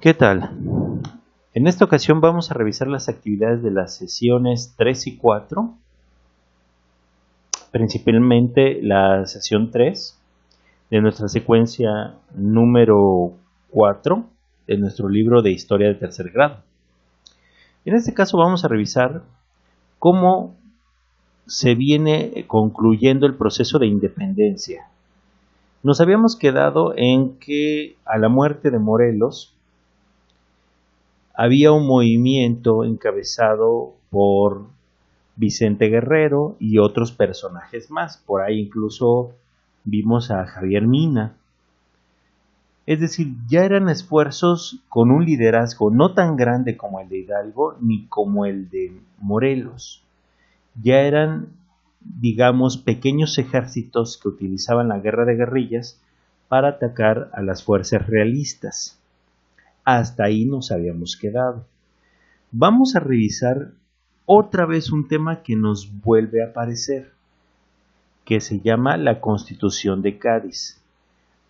¿Qué tal? En esta ocasión vamos a revisar las actividades de las sesiones 3 y 4, principalmente la sesión 3 de nuestra secuencia número 4 de nuestro libro de Historia de tercer grado. En este caso vamos a revisar cómo se viene concluyendo el proceso de independencia. Nos habíamos quedado en que a la muerte de Morelos había un movimiento encabezado por Vicente Guerrero y otros personajes más. Por ahí incluso vimos a Javier Mina. Es decir, ya eran esfuerzos con un liderazgo no tan grande como el de Hidalgo ni como el de Morelos. Ya eran, digamos, pequeños ejércitos que utilizaban la guerra de guerrillas para atacar a las fuerzas realistas. Hasta ahí nos habíamos quedado. Vamos a revisar otra vez un tema que nos vuelve a aparecer, que se llama la Constitución de Cádiz.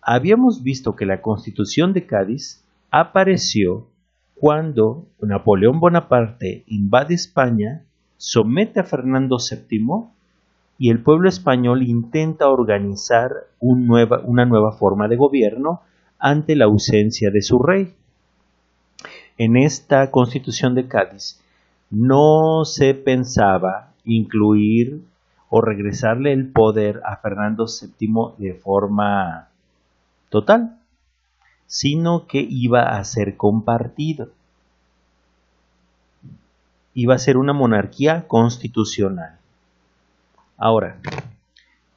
Habíamos visto que la Constitución de Cádiz apareció cuando Napoleón Bonaparte invade España, somete a Fernando VII y el pueblo español intenta organizar una nueva forma de gobierno ante la ausencia de su rey. En esta Constitución de Cádiz no se pensaba incluir o regresarle el poder a Fernando VII de forma total, sino que iba a ser compartido. Iba a ser una monarquía constitucional. Ahora,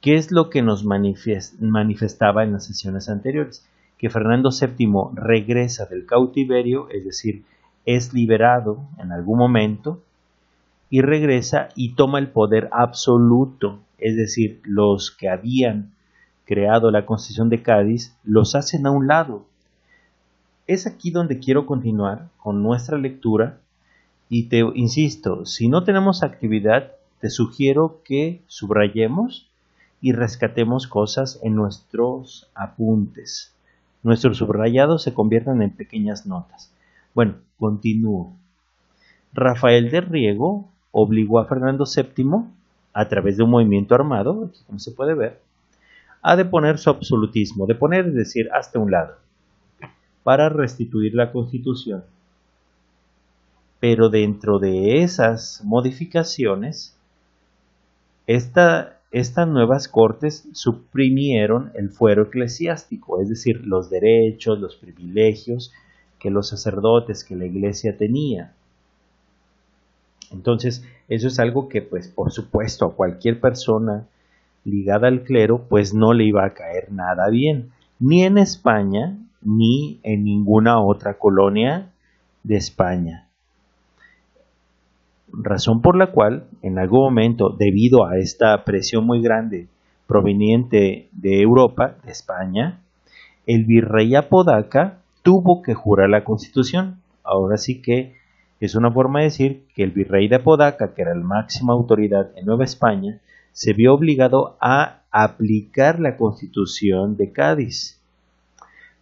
¿qué es lo que nos manifestaba en las sesiones anteriores? Que Fernando VII regresa del cautiverio, es decir, es liberado en algún momento, y regresa y toma el poder absoluto, es decir, los que habían creado la Constitución de Cádiz los hacen a un lado. Es aquí donde quiero continuar con nuestra lectura y te insisto, si no tenemos actividad, te sugiero que subrayemos y rescatemos cosas en nuestros apuntes. Nuestros subrayados se conviertan en pequeñas notas. Bueno, continúo. Rafael de Riego obligó a Fernando VII, a través de un movimiento armado, aquí como se puede ver, a deponer su absolutismo. Deponer es decir, hasta un lado, para restituir la Constitución. Pero dentro de esas modificaciones, estas nuevas cortes suprimieron el fuero eclesiástico, es decir, los derechos, los privilegios que los sacerdotes, que la iglesia tenía. Entonces, eso es algo que, pues, por supuesto, a cualquier persona ligada al clero, pues no le iba a caer nada bien, ni en España, ni en ninguna otra colonia de España. Razón por la cual, en algún momento, debido a esta presión muy grande proveniente de Europa, de España, el virrey Apodaca tuvo que jurar la Constitución. Ahora sí que es una forma de decir que el virrey de Apodaca, que era la máxima autoridad en Nueva España, se vio obligado a aplicar la Constitución de Cádiz.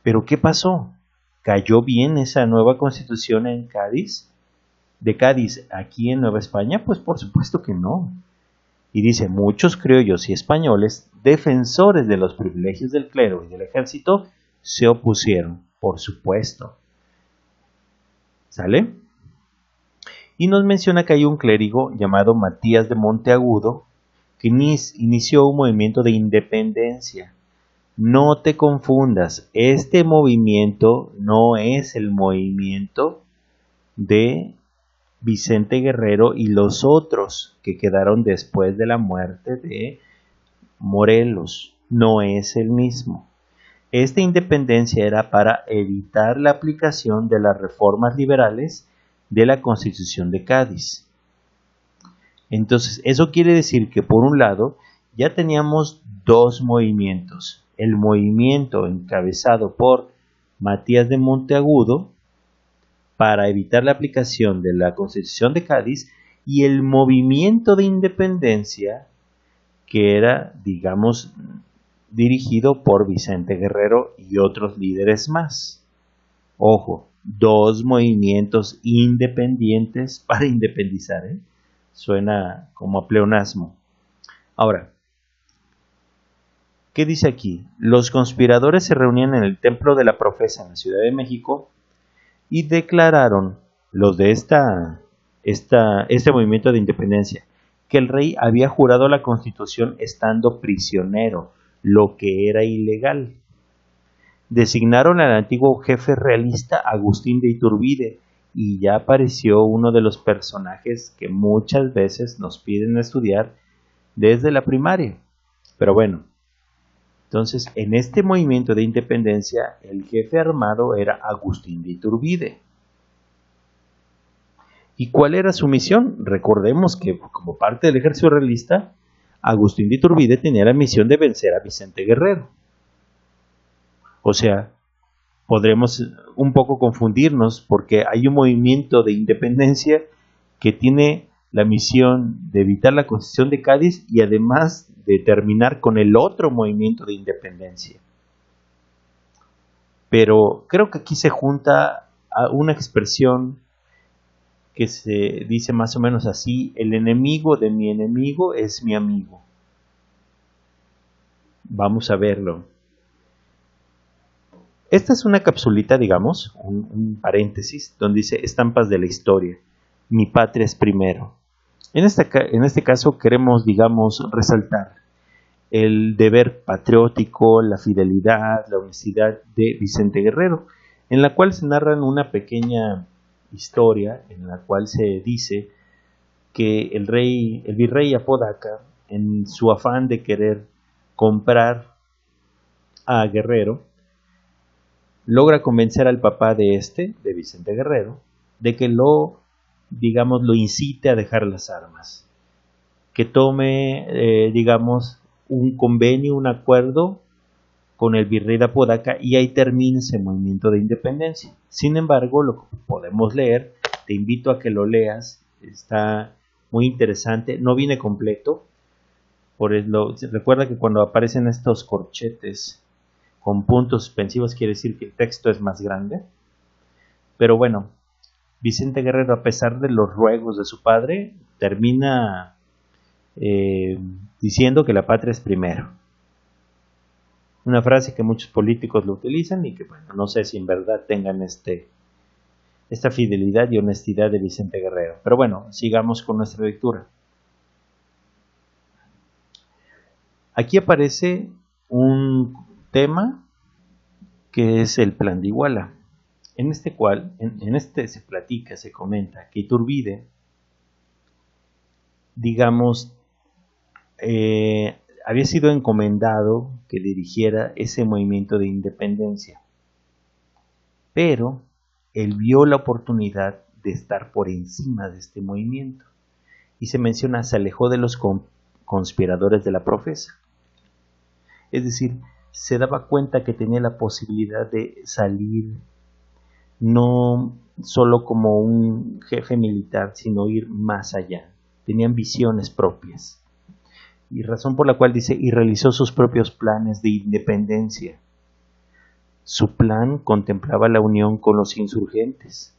¿Pero qué pasó? ¿Cayó bien esa nueva Constitución en Cádiz? ¿De Cádiz aquí en Nueva España? Pues por supuesto que no. Y dice, muchos criollos y españoles, defensores de los privilegios del clero y del ejército, se opusieron, por supuesto. ¿Sale? Y nos menciona que hay un clérigo llamado Matías de Monteagudo que inició un movimiento de independencia. No te confundas, este movimiento no es el movimiento de Vicente Guerrero y los otros que quedaron después de la muerte de Morelos. No es el mismo. Esta independencia era para evitar la aplicación de las reformas liberales de la Constitución de Cádiz. Entonces, eso quiere decir que por un lado ya teníamos dos movimientos. El movimiento encabezado por Matías de Monteagudo para evitar la aplicación de la Constitución de Cádiz y el movimiento de independencia que era, digamos, dirigido por Vicente Guerrero y otros líderes más. Ojo, dos movimientos independientes para independizar, ¿eh? Suena como a pleonasmo. Ahora, ¿qué dice aquí? Los conspiradores se reunían en el Templo de la Profesa en la Ciudad de México y declararon, los de este movimiento de independencia, que el rey había jurado la Constitución estando prisionero, lo que era ilegal. Designaron al antiguo jefe realista Agustín de Iturbide y ya apareció uno de los personajes que muchas veces nos piden estudiar desde la primaria. Pero bueno, entonces en este movimiento de independencia el jefe armado era Agustín de Iturbide. ¿Y cuál era su misión? Recordemos que como parte del ejército realista, Agustín de Iturbide tenía la misión de vencer a Vicente Guerrero. O sea, podremos un poco confundirnos porque hay un movimiento de independencia que tiene la misión de evitar la Constitución de Cádiz y además de terminar con el otro movimiento de independencia. Pero creo que aquí se junta a una expresión que se dice más o menos así: el enemigo de mi enemigo es mi amigo. Vamos a verlo. Esta es una capsulita, digamos, un paréntesis, donde dice estampas de la historia. Mi patria es primero. En este caso queremos, digamos, resaltar el deber patriótico, la fidelidad, la honestidad de Vicente Guerrero, en la cual se narran una pequeña historia en la cual se dice que el virrey Apodaca, en su afán de querer comprar a Guerrero, logra convencer al papá de Vicente Guerrero, de que lo incite a dejar las armas, que tome, un convenio, un acuerdo con el virrey de Apodaca y ahí termina ese movimiento de independencia. Sin embargo, lo que podemos leer, te invito a que lo leas, está muy interesante, no viene completo, recuerda que cuando aparecen estos corchetes con puntos suspensivos quiere decir que el texto es más grande. Pero bueno, Vicente Guerrero, a pesar de los ruegos de su padre, termina diciendo que la patria es primero. Una frase que muchos políticos lo utilizan y que, bueno, no sé si en verdad tengan esta fidelidad y honestidad de Vicente Guerrero. Pero bueno, sigamos con nuestra lectura. Aquí aparece un tema que es el Plan de Iguala, en este se platica, se comenta que Iturbide, había sido encomendado que dirigiera ese movimiento de independencia, pero él vio la oportunidad de estar por encima de este movimiento y se menciona, se alejó de los conspiradores de la Profesa. Es decir, se daba cuenta que tenía la posibilidad de salir no solo como un jefe militar, sino ir más allá. Tenían visiones propias. Y razón por la cual dice, y realizó sus propios planes de independencia. Su plan contemplaba la unión con los insurgentes.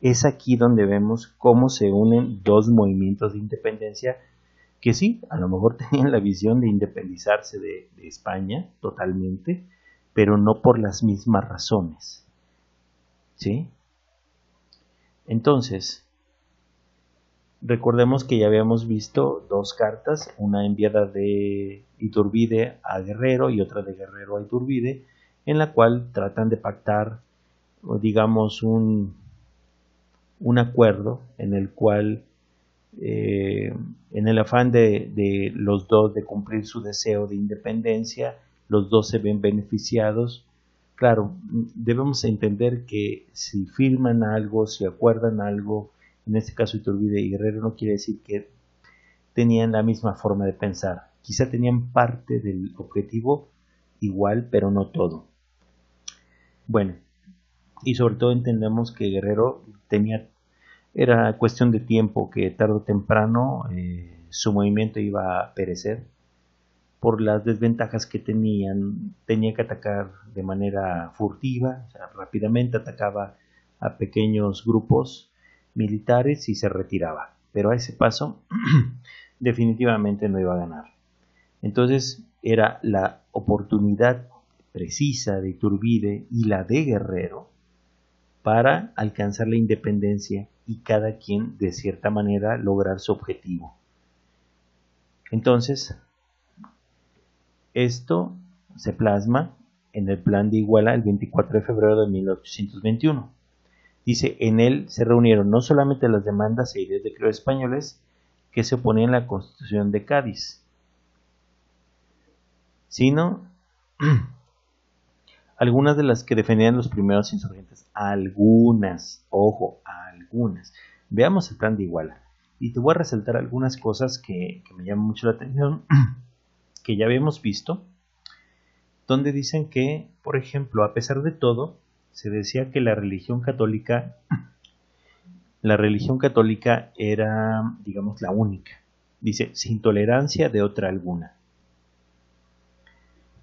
Es aquí donde vemos cómo se unen dos movimientos de independencia que sí, a lo mejor tenían la visión de independizarse de España totalmente, pero no por las mismas razones. ¿Sí? Entonces, recordemos que ya habíamos visto dos cartas, una enviada de Iturbide a Guerrero y otra de Guerrero a Iturbide, en la cual tratan de pactar, digamos, un acuerdo en el cual, en el afán de los dos de cumplir su deseo de independencia, los dos se ven beneficiados. Claro, debemos entender que si firman algo, si acuerdan algo, en este caso Iturbide y Guerrero, no quiere decir que tenían la misma forma de pensar. Quizá tenían parte del objetivo igual, pero no todo. Bueno, y sobre todo entendemos que Guerrero era cuestión de tiempo que tarde o temprano su movimiento iba a perecer por las desventajas que tenía que atacar de manera furtiva, o sea, rápidamente atacaba a pequeños grupos militares y se retiraba. Pero a ese paso definitivamente no iba a ganar. Entonces era la oportunidad precisa de Iturbide y la de Guerrero para alcanzar la independencia y cada quien de cierta manera lograr su objetivo. Entonces, esto se plasma en el Plan de Iguala el 24 de febrero de 1821. Dice, en él se reunieron no solamente las demandas e ideas de creadores españoles que se oponían a la Constitución de Cádiz, sino algunas de las que defendían los primeros insurgentes. Algunas, ojo, algunas. Veamos el Plan de Iguala. Y te voy a resaltar algunas cosas que me llaman mucho la atención, que ya habíamos visto, donde dicen que, por ejemplo, a pesar de todo, se decía que la religión católica era, digamos, la única. Dice, sin tolerancia de otra alguna.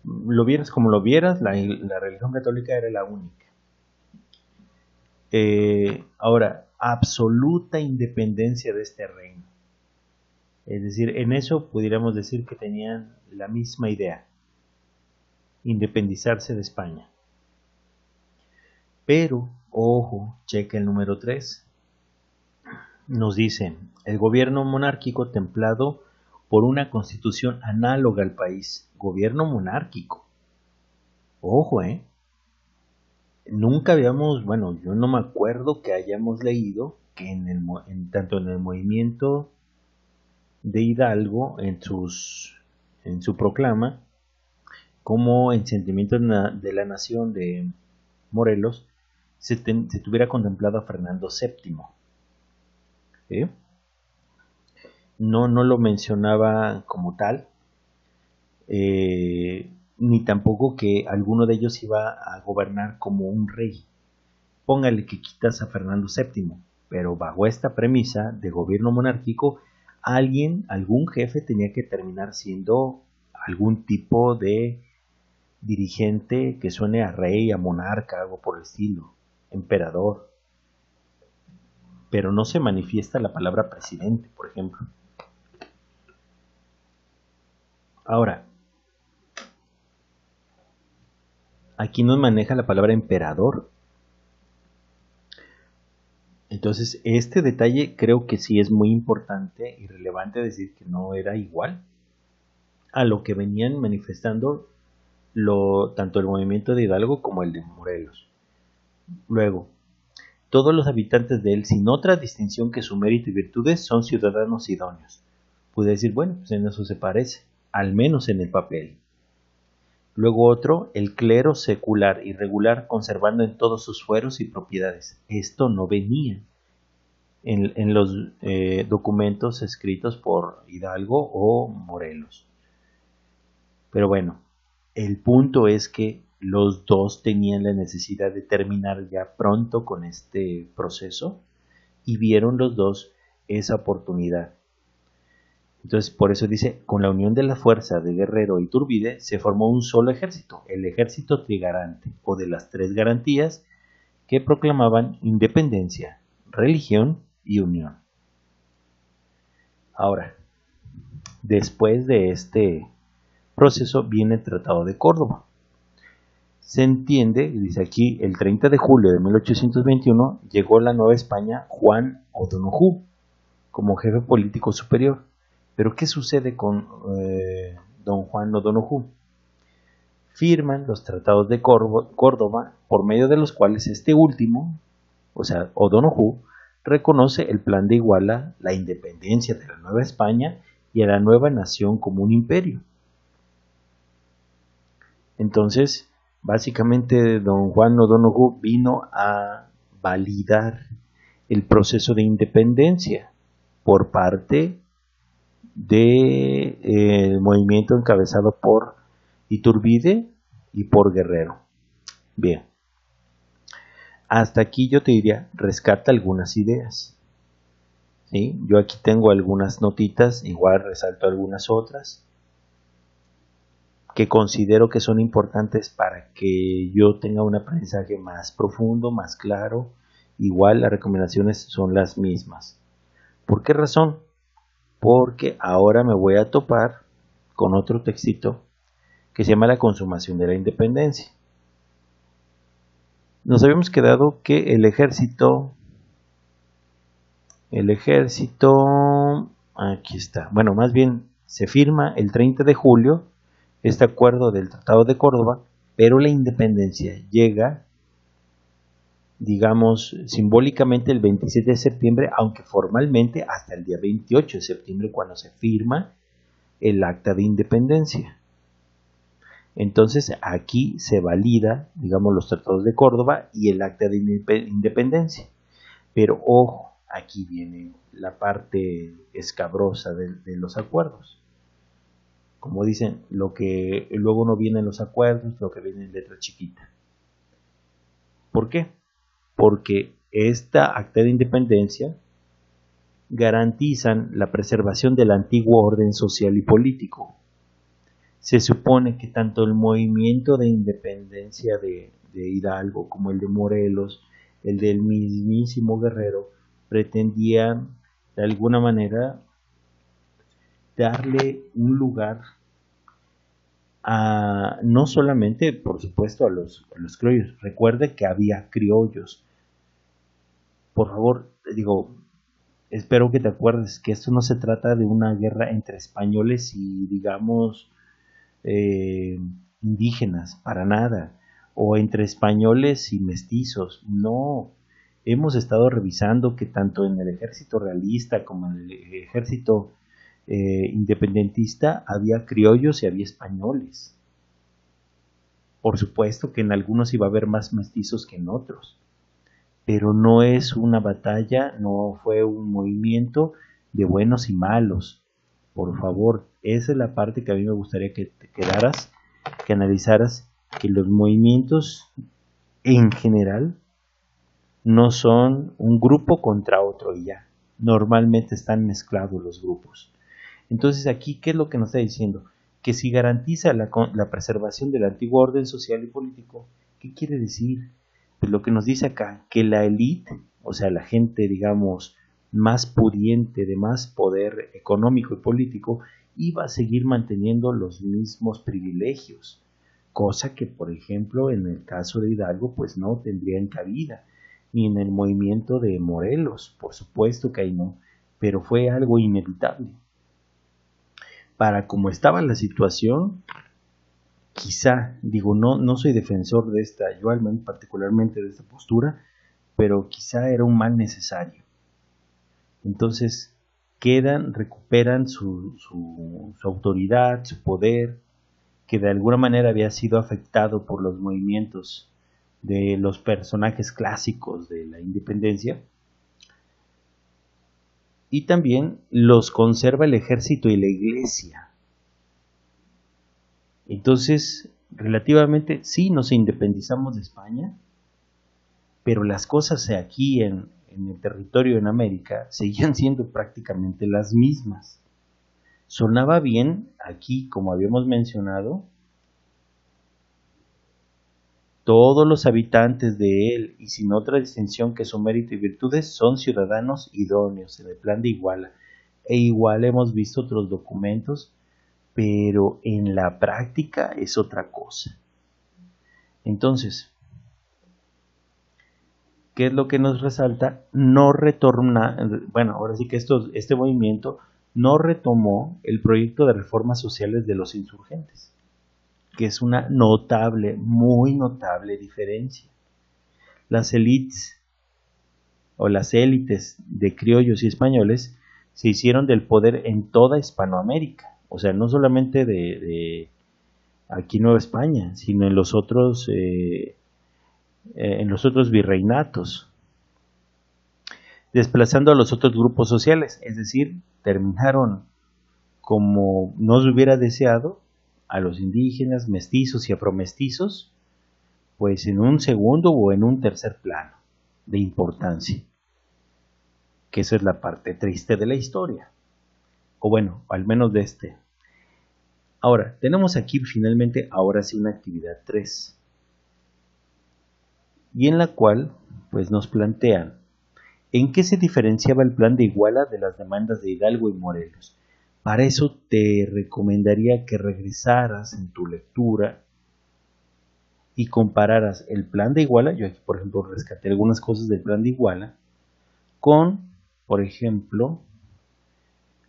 Lo vieras como lo vieras, la religión católica era la única. Ahora, absoluta independencia de este reino. Es decir, en eso pudiéramos decir que tenían la misma idea, independizarse de España. Pero, ojo, checa el número 3. Nos dicen, el gobierno monárquico templado por una constitución análoga al país. Gobierno monárquico. Ojo, nunca habíamos, bueno, yo no me acuerdo que hayamos leído que tanto en el movimiento de Hidalgo, en su proclama, como en Sentimientos de la Nación de Morelos, se tuviera contemplado a Fernando VII. No lo mencionaba como tal, ni tampoco que alguno de ellos iba a gobernar como un rey. Póngale que quitas a Fernando VII, pero bajo esta premisa de gobierno monárquico, algún jefe tenía que terminar siendo algún tipo de dirigente que suene a rey, a monarca, algo por el estilo, emperador. Pero no se manifiesta la palabra presidente, por ejemplo. Ahora, aquí nos maneja la palabra emperador. Entonces, este detalle creo que sí es muy importante y relevante decir que no era igual a lo que venían manifestando tanto el movimiento de Hidalgo como el de Morelos. Luego, todos los habitantes de él, sin otra distinción que su mérito y virtudes, son ciudadanos idóneos. Pude decir, bueno, pues en eso se parece, al menos en el papel. Luego otro, el clero secular y regular, conservando en todos sus fueros y propiedades. Esto no venía en los documentos escritos por Hidalgo o Morelos. Pero bueno, el punto es que los dos tenían la necesidad de terminar ya pronto con este proceso y vieron los dos esa oportunidad. Entonces, por eso dice, con la unión de la fuerza de Guerrero y Iturbide se formó un solo ejército, el ejército trigarante, o de las tres garantías que proclamaban independencia, religión y unión. Ahora, después de este proceso viene el Tratado de Córdoba. Se entiende, dice aquí, el 30 de julio de 1821 llegó a la Nueva España Juan O'Donoghue como jefe político superior. Pero ¿qué sucede con don Juan O'Donoghue? Firman los tratados de Córdoba, por medio de los cuales este último, o sea, O'Donoghue, reconoce el Plan de Iguala, la independencia de la Nueva España y a la nueva nación como un imperio. Entonces, básicamente don Juan O'Donoghue vino a validar el proceso de independencia por parte del movimiento encabezado por Iturbide y por Guerrero. Bien, hasta aquí yo te diría, rescata algunas ideas. ¿Sí? Yo aquí tengo algunas notitas, igual resalto algunas otras que considero que son importantes para que yo tenga un aprendizaje más profundo, más claro igual las recomendaciones son las mismas. ¿Por qué razón? Porque ahora me voy a topar con otro textito que se llama La consumación de la independencia. Nos habíamos quedado que el ejército, aquí está, bueno, más bien se firma el 30 de julio este acuerdo del Tratado de Córdoba, pero la independencia llega, digamos, simbólicamente el 27 de septiembre, aunque formalmente hasta el día 28 de septiembre cuando se firma el Acta de Independencia. Entonces aquí se valida, digamos, los tratados de Córdoba y el Acta de Independencia. Pero ojo, aquí viene la parte escabrosa de los acuerdos. Como dicen, lo que luego no viene en los acuerdos, lo que viene en letra chiquita. ¿Por qué? Porque esta Acta de Independencia garantizan la preservación del antiguo orden social y político. Se supone que tanto el movimiento de independencia de Hidalgo como el de Morelos, el del mismísimo Guerrero, pretendían de alguna manera darle un lugar a, no solamente, por supuesto, a los criollos. Recuerde que había criollos. Por favor, digo, espero que te acuerdes que esto no se trata de una guerra entre españoles y, digamos, indígenas, para nada, o entre españoles y mestizos, no. Hemos estado revisando que tanto en el ejército realista como en el ejército independentista había criollos y había españoles. Por supuesto que en algunos iba a haber más mestizos que en otros, pero no es una batalla, no fue un movimiento de buenos y malos. Por favor, esa es la parte que a mí me gustaría que te quedaras, que analizaras, que los movimientos en general no son un grupo contra otro y ya. Normalmente están mezclados los grupos. Entonces aquí, ¿qué es lo que nos está diciendo? Que si garantiza la preservación del antiguo orden social y político, ¿qué quiere decir? Pues lo que nos dice acá, que la élite, o sea, la gente, digamos, más pudiente, de más poder económico y político, iba a seguir manteniendo los mismos privilegios, cosa que, por ejemplo, en el caso de Hidalgo, pues no tendrían cabida, ni en el movimiento de Morelos, por supuesto que ahí no, pero fue algo inevitable. Para como estaba la situación, quizá, digo, no soy defensor de esta, yo al menos particularmente de esta postura, pero quizá era un mal necesario. Entonces recuperan su autoridad, su poder, que de alguna manera había sido afectado por los movimientos de los personajes clásicos de la independencia, y también los conserva el ejército y la iglesia. Entonces, relativamente sí nos independizamos de España, pero las cosas aquí en el territorio en América seguían siendo prácticamente las mismas. Sonaba bien aquí, como habíamos mencionado, todos los habitantes de él, y sin otra distinción que su mérito y virtudes, son ciudadanos idóneos en el plan de Iguala. E igual hemos visto otros documentos, pero en la práctica es otra cosa. Entonces, ¿qué es lo que nos resalta? No retorna, bueno, ahora sí que este movimiento no retomó el proyecto de reformas sociales de los insurgentes, que es una notable, muy notable diferencia. Las élites o las élites de criollos y españoles se hicieron del poder en toda Hispanoamérica, o sea, no solamente de aquí Nueva España, sino en los otros virreinatos, desplazando a los otros grupos sociales, es decir, terminaron como no se hubiera deseado a los indígenas, mestizos y afromestizos, pues en un segundo o en un tercer plano de importancia, que esa es la parte triste de la historia, o bueno, al menos de este. Ahora, tenemos aquí finalmente, ahora sí, una actividad 3. y en la cual pues nos plantean en qué se diferenciaba el plan de Iguala de las demandas de Hidalgo y Morelos. Para eso te recomendaría que regresaras en tu lectura y compararas el plan de Iguala. Yo aquí, por ejemplo, rescaté algunas cosas del plan de Iguala con, por ejemplo,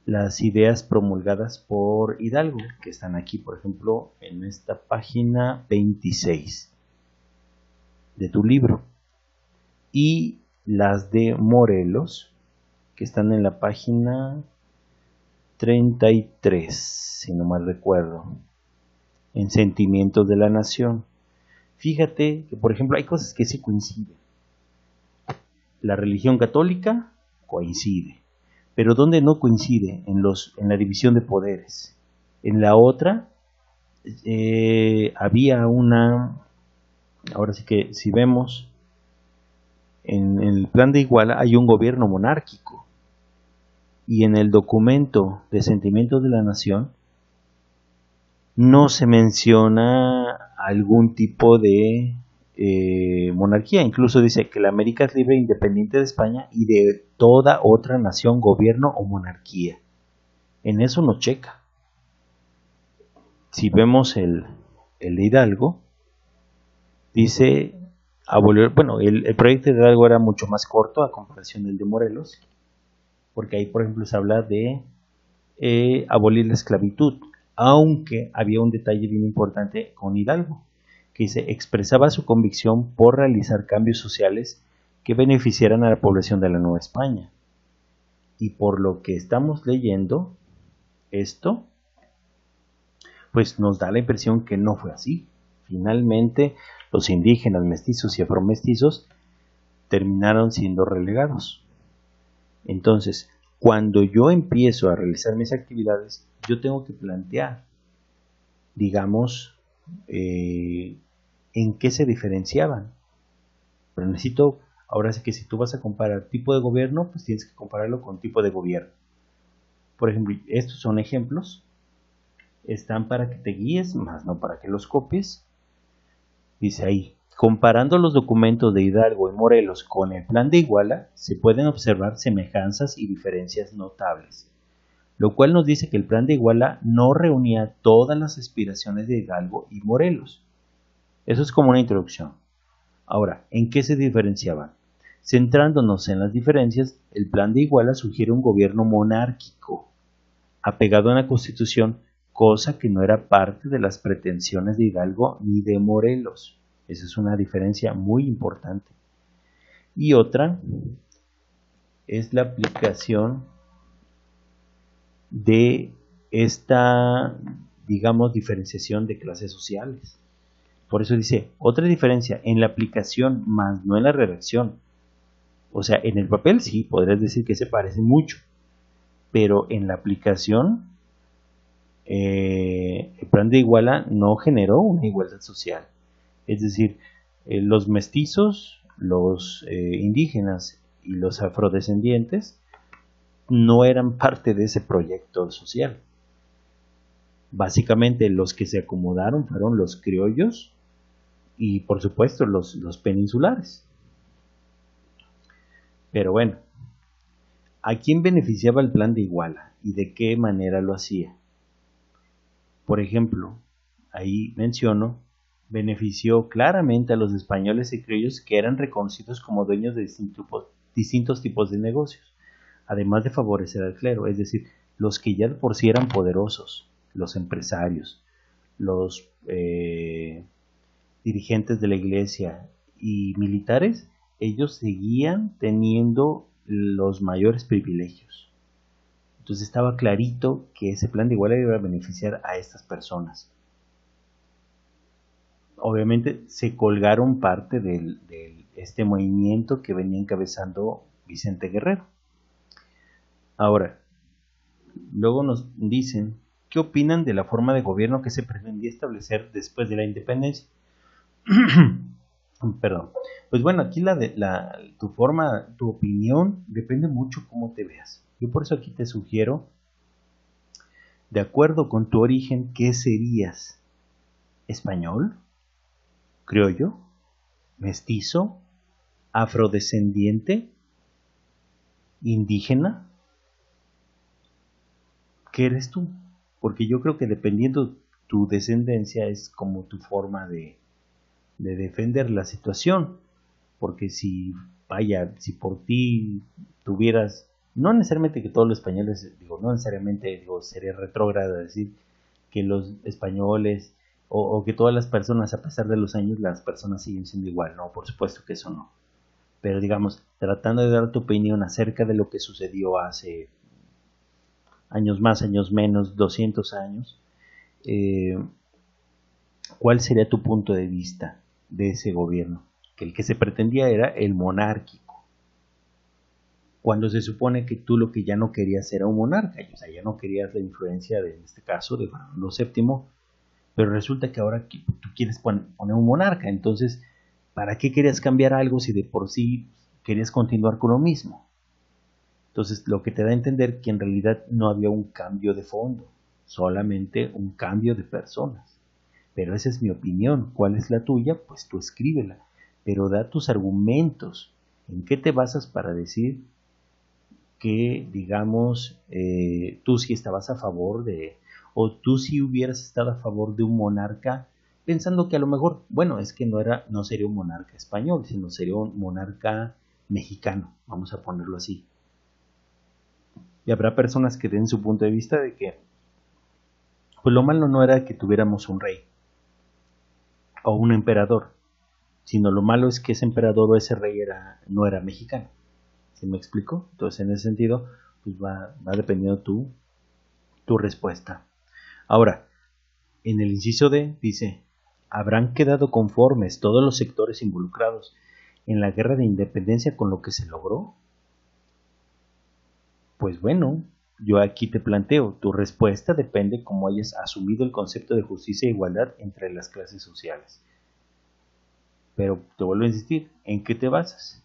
las ideas promulgadas por Hidalgo, que están aquí, por ejemplo, en esta página 26 de tu libro, y las de Morelos, que están en la página 33, si no mal recuerdo, en Sentimientos de la Nación. Fíjate que, por ejemplo, hay cosas que sí coinciden. La religión católica coincide, pero ¿dónde no coincide? En la división de poderes. En la otra, había ahora sí que si vemos, en el plan de Iguala hay un gobierno monárquico, y en el documento de Sentimientos de la Nación no se menciona algún tipo de monarquía. Incluso dice que la América es libre e independiente de España y de toda otra nación, gobierno o monarquía. En eso no checa. Si vemos el de Hidalgo, dice abolir, bueno, el proyecto de Hidalgo era mucho más corto a comparación del de Morelos, porque ahí, por ejemplo, se habla de abolir la esclavitud, aunque había un detalle bien importante con Hidalgo, que dice, expresaba su convicción por realizar cambios sociales que beneficiaran a la población de la Nueva España. Y por lo que estamos leyendo esto, pues nos da la impresión que no fue así. Finalmente, los indígenas, mestizos y afromestizos terminaron siendo relegados. Entonces, cuando yo empiezo a realizar mis actividades, yo tengo que plantear, digamos, en qué se diferenciaban. Pero necesito, ahora sí que si tú vas a comparar tipo de gobierno, pues tienes que compararlo con tipo de gobierno. Por ejemplo, estos son ejemplos, están para que te guíes, más no para que los copies. Dice ahí, comparando los documentos de Hidalgo y Morelos con el plan de Iguala, se pueden observar semejanzas y diferencias notables, lo cual nos dice que el plan de Iguala no reunía todas las aspiraciones de Hidalgo y Morelos. Eso es como una introducción. Ahora, ¿en qué se diferenciaban? Centrándonos en las diferencias, el plan de Iguala sugiere un gobierno monárquico, apegado a la Constitución, cosa que no era parte de las pretensiones de Hidalgo ni de Morelos. Esa es una diferencia muy importante. Y otra es la aplicación de esta, digamos, diferenciación de clases sociales. Por eso dice, otra diferencia en la aplicación, más no en la redacción. O sea, en el papel sí, podrías decir que se parecen mucho, pero en la aplicación, el plan de Iguala no generó una igualdad social. Es decir, los mestizos, los indígenas y los afrodescendientes no eran parte de ese proyecto social. Básicamente los que se acomodaron fueron los criollos y por supuesto los peninsulares. Pero bueno, ¿a quién beneficiaba el plan de Iguala y de qué manera lo hacía? Por ejemplo, ahí menciono, benefició claramente a los españoles y criollos que eran reconocidos como dueños de distintos tipos de negocios, además de favorecer al clero, es decir, los que ya por sí eran poderosos, los empresarios, los dirigentes de la iglesia y militares, ellos seguían teniendo los mayores privilegios. Entonces estaba clarito que ese plan de igualdad iba a beneficiar a estas personas. Obviamente se colgaron parte de este movimiento que venía encabezando Vicente Guerrero. Ahora, luego nos dicen, ¿qué opinan de la forma de gobierno que se pretendía establecer después de la independencia? Perdón. Pues bueno, aquí tu opinión depende mucho cómo te veas. Yo por eso aquí te sugiero, de acuerdo con tu origen, ¿qué serías? ¿Español? ¿Criollo? mestizo, afrodescendiente, indígena. ¿Qué eres tú? Porque yo creo que dependiendo tu descendencia es como tu forma de defender la situación. Porque si, vaya, si por ti tuvieras, no necesariamente que todos los españoles, no necesariamente, sería retrógrado decir que los españoles o que todas las personas, a pesar de los años, las personas siguen siendo igual. No, por supuesto que eso no. Pero digamos, tratando de dar tu opinión acerca de lo que sucedió hace años más, años menos, 200 años, ¿cuál sería tu punto de vista de ese gobierno? Que el que se pretendía era el monárquico, cuando se supone que tú lo que ya no querías era un monarca, o sea, ya no querías la influencia de, en este caso, de Fernando VII, pero resulta que ahora tú quieres poner un monarca. Entonces, ¿para qué querías cambiar algo si de por sí querías continuar con lo mismo? Entonces, lo que te da a entender que en realidad no había un cambio de fondo, solamente un cambio de personas. Pero esa es mi opinión. ¿Cuál es la tuya? Pues tú escríbela, pero da tus argumentos. ¿En qué te basas para decir que, digamos, tú sí estabas a favor de, o tú sí hubieras estado a favor de un monarca, pensando que a lo mejor, bueno, es que no sería un monarca español, sino sería un monarca mexicano, vamos a ponerlo así? Y habrá personas que den su punto de vista de que, pues lo malo no era que tuviéramos un rey o un emperador, sino lo malo es que ese emperador o ese rey no era mexicano. ¿Sí me explico? Entonces, en ese sentido, pues va dependiendo tu respuesta. Ahora, en el inciso D dice, ¿habrán quedado conformes todos los sectores involucrados en la guerra de independencia con lo que se logró? Pues bueno, yo aquí te planteo, tu respuesta depende cómo hayas asumido el concepto de justicia e igualdad entre las clases sociales. Pero te vuelvo a insistir, ¿en qué te basas?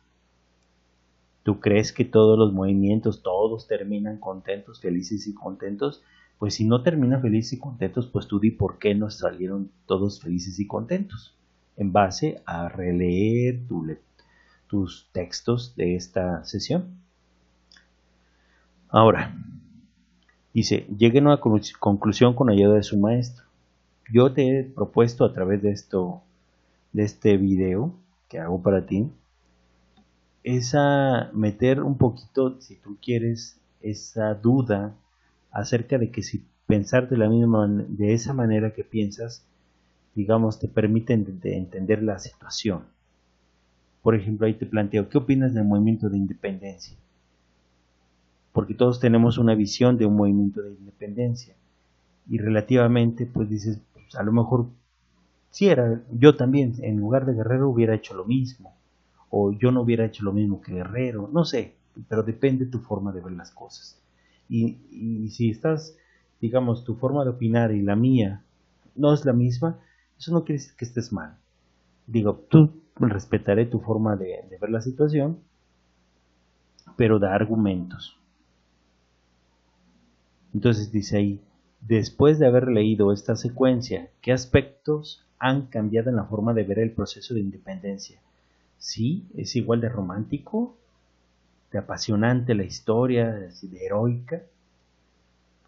¿Tú crees que todos los movimientos, todos terminan contentos, felices y contentos? Pues si no terminan felices y contentos, pues tú di por qué no salieron todos felices y contentos, en base a releer tus textos de esta sesión. Ahora, dice, lleguen a una conclusión con ayuda de su maestro. Yo te he propuesto a través de este video que hago para ti, es a meter un poquito, si tú quieres, esa duda acerca de que si pensar de esa manera que piensas, digamos, te permite entender la situación. Por ejemplo, ahí te planteo, ¿qué opinas del movimiento de independencia? Porque todos tenemos una visión de un movimiento de independencia. Y relativamente, pues dices, pues, a lo mejor, si yo también, en lugar de Guerrero, hubiera hecho lo mismo. O yo no hubiera hecho lo mismo que Guerrero, no sé, pero depende de tu forma de ver las cosas. Y si estás, digamos, tu forma de opinar y la mía no es la misma, eso no quiere decir que estés mal. Digo, tú respetaré tu forma de ver la situación, pero da argumentos. Entonces dice ahí, después de haber leído esta secuencia, ¿qué aspectos han cambiado en la forma de ver el proceso de independencia? Sí, es igual de romántico, de apasionante la historia, de heroica,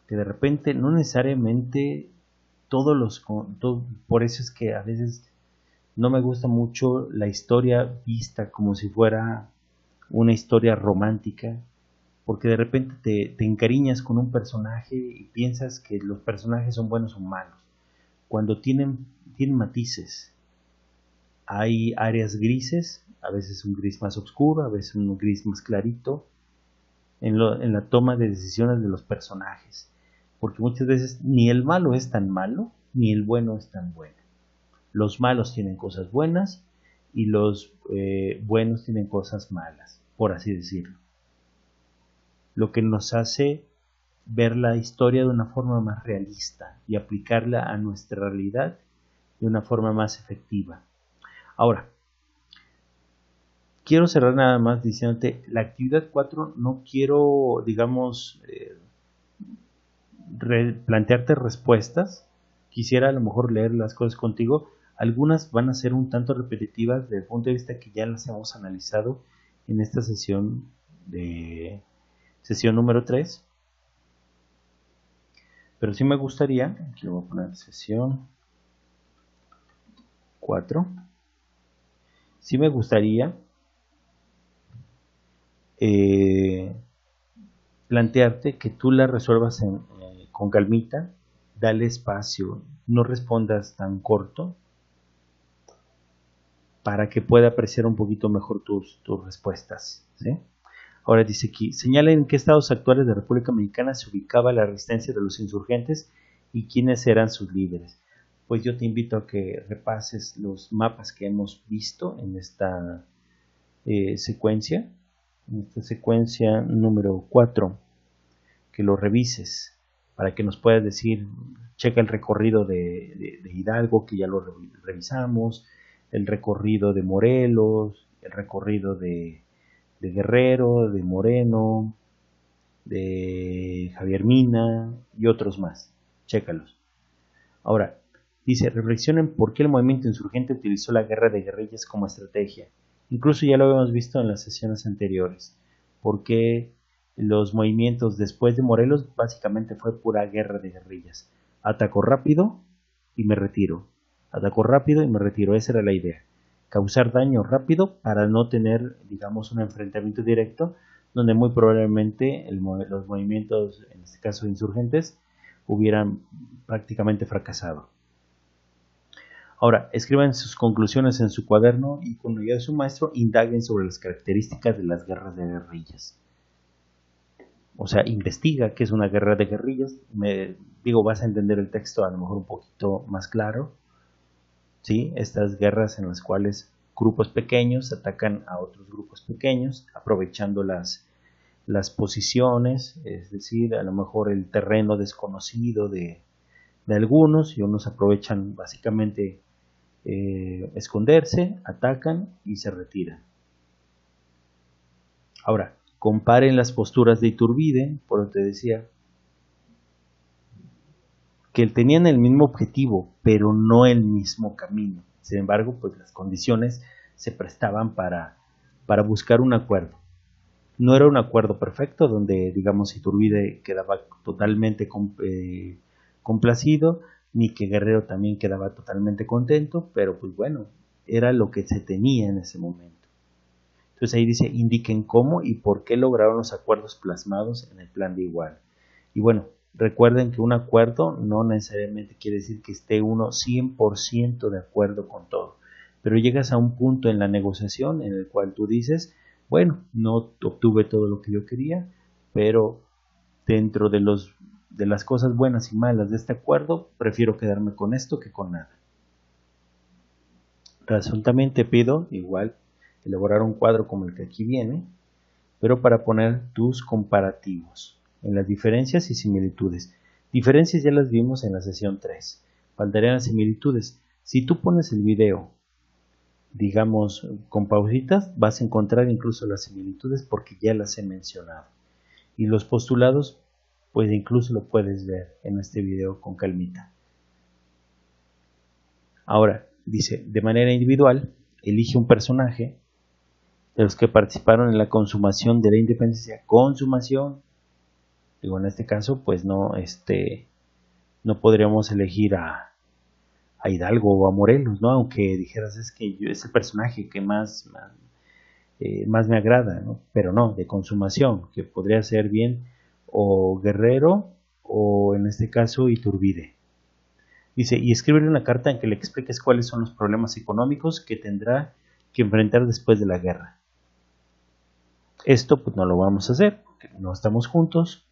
que de repente no necesariamente por eso es que a veces no me gusta mucho la historia vista como si fuera una historia romántica, porque de repente te encariñas con un personaje y piensas que los personajes son buenos o malos, cuando tienen matices. Hay áreas grises, a veces un gris más oscuro, a veces un gris más clarito, en la toma de decisiones de los personajes. Porque muchas veces ni el malo es tan malo, ni el bueno es tan bueno. Los malos tienen cosas buenas y los buenos tienen cosas malas, por así decirlo. Lo que nos hace ver la historia de una forma más realista y aplicarla a nuestra realidad de una forma más efectiva. Ahora, quiero cerrar nada más diciéndote, la actividad 4 no quiero, digamos, plantearte respuestas. Quisiera a lo mejor leer las cosas contigo, Algunas van a ser un tanto repetitivas desde el punto de vista que ya las hemos analizado en esta sesión número 3. Pero sí me gustaría, aquí le voy a poner sesión 4. Sí me gustaría plantearte que tú la resuelvas con calmita, dale espacio, no respondas tan corto para que pueda apreciar un poquito mejor tus respuestas, ¿sí? Ahora dice aquí, señala en qué estados actuales de la República Mexicana se ubicaba la resistencia de los insurgentes y quiénes eran sus líderes. Pues yo te invito a que repases los mapas que hemos visto en esta secuencia número 4, que lo revises para que nos puedas decir, checa el recorrido de Hidalgo, que ya lo revisamos, el recorrido de Morelos, el recorrido de Guerrero, de Moreno, de Javier Mina y otros más. Chécalos. Ahora, dice, reflexionen por qué el movimiento insurgente utilizó la guerra de guerrillas como estrategia. Incluso ya lo habíamos visto en las sesiones anteriores. Porque los movimientos después de Morelos básicamente fue pura guerra de guerrillas. Ataco rápido y me retiro. Ataco rápido y me retiro. Esa era la idea. Causar daño rápido para no tener, digamos, un enfrentamiento directo donde muy probablemente los movimientos, en este caso insurgentes, hubieran prácticamente fracasado. Ahora, escriban sus conclusiones en su cuaderno y con la ayuda de su maestro indaguen sobre las características de las guerras de guerrillas. O sea, investiga qué es una guerra de guerrillas. Vas a entender el texto a lo mejor un poquito más claro. ¿Sí? Estas guerras en las cuales grupos pequeños atacan a otros grupos pequeños, aprovechando las posiciones, es decir, a lo mejor el terreno desconocido de algunos, y unos aprovechan básicamente esconderse, atacan y se retiran. Ahora, comparen las posturas de Iturbide, por lo que te decía, que tenían el mismo objetivo, pero no el mismo camino. Sin embargo, pues las condiciones se prestaban para buscar un acuerdo. No era un acuerdo perfecto, donde, digamos, Iturbide quedaba totalmente complacido, ni que Guerrero también quedaba totalmente contento, pero pues bueno, era lo que se tenía en ese momento. Entonces ahí dice, indiquen cómo y por qué lograron los acuerdos plasmados en el plan de Iguala. Y bueno, recuerden que un acuerdo no necesariamente quiere decir que esté uno 100% de acuerdo con todo, pero llegas a un punto en la negociación en el cual tú dices, bueno, no obtuve todo lo que yo quería, pero dentro de las cosas buenas y malas de este acuerdo, prefiero quedarme con esto que con nada. Resultamente pido, igual, elaborar un cuadro como el que aquí viene, pero para poner tus comparativos en las diferencias y similitudes. Diferencias ya las vimos en la sesión 3. Faltarían las similitudes. Si tú pones el video, digamos, con pausitas, vas a encontrar incluso las similitudes porque ya las he mencionado. Y los postulados, pues incluso lo puedes ver en este video con calmita. Ahora, dice, de manera individual, elige un personaje de los que participaron en la consumación de la independencia. Consumación. Digo, en este caso, pues no podríamos elegir a Hidalgo o a Morelos, ¿no? Aunque dijeras, es que es el personaje que más me agrada, ¿no? Pero no, de consumación, que podría ser bien o Guerrero o en este caso Iturbide. Dice, y escríbele una carta en que le expliques cuáles son los problemas económicos que tendrá que enfrentar después de la guerra. Esto pues no lo vamos a hacer, porque no estamos juntos.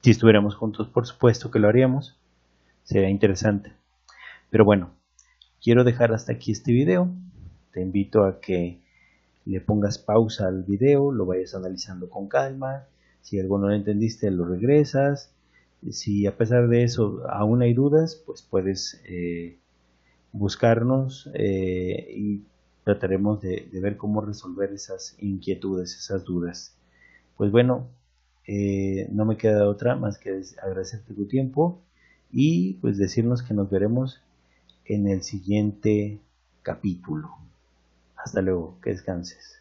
Si estuviéramos juntos, por supuesto que lo haríamos. Sería interesante. Pero bueno, quiero dejar hasta aquí este video. Te invito a que le pongas pausa al video, lo vayas analizando con calma. Si algo no lo entendiste, lo regresas. Si a pesar de eso aún hay dudas, pues puedes buscarnos y trataremos de ver cómo resolver esas inquietudes, esas dudas. Pues bueno, no me queda otra más que agradecerte tu tiempo y pues decirnos que nos veremos en el siguiente capítulo. Hasta luego, que descanses.